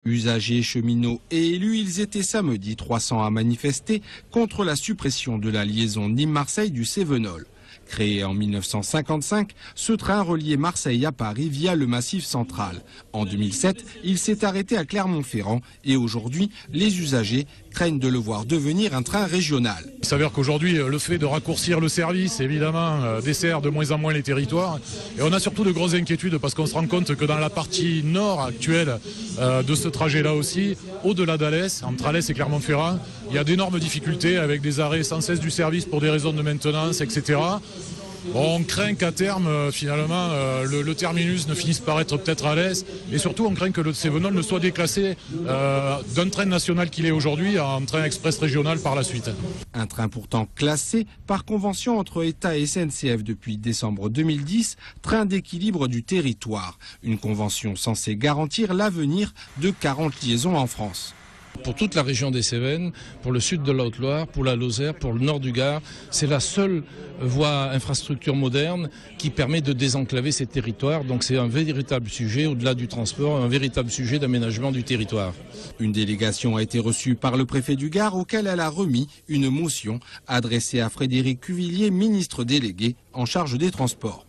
Usagers, cheminots et élus, ils étaient samedi 300 à manifester contre la suppression de la liaison Nîmes-Marseille du Cévenol. Créé en 1955, ce train reliait Marseille à Paris via le Massif central. En 2007, il s'est arrêté à Clermont-Ferrand et aujourd'hui, les usagers craignent de le voir devenir un train régional. Il s'avère qu'aujourd'hui, le fait de raccourcir le service, évidemment, dessert de moins en moins les territoires. Et on a surtout de grosses inquiétudes parce qu'on se rend compte que dans la partie nord actuelle de ce trajet-là aussi, au-delà d'Alès, entre Alès et Clermont-Ferrand, il y a d'énormes difficultés avec des arrêts sans cesse du service pour des raisons de maintenance, etc. On craint qu'à terme, finalement, le terminus ne finisse par être peut-être à l'est. Et surtout, on craint que le Cévenol ne soit déclassé d'un train national qu'il est aujourd'hui en train express régional par la suite. Un train pourtant classé par convention entre État et SNCF depuis décembre 2010, train d'équilibre du territoire. Une convention censée garantir l'avenir de 40 liaisons en France. Pour toute la région des Cévennes, pour le sud de la Haute-Loire, pour la Lozère, pour le nord du Gard, c'est la seule voie infrastructure moderne qui permet de désenclaver ces territoires. Donc c'est un véritable sujet, au-delà du transport, un véritable sujet d'aménagement du territoire. Une délégation a été reçue par le préfet du Gard auquel elle a remis une motion adressée à Frédéric Cuvillier, ministre délégué en charge des Transports.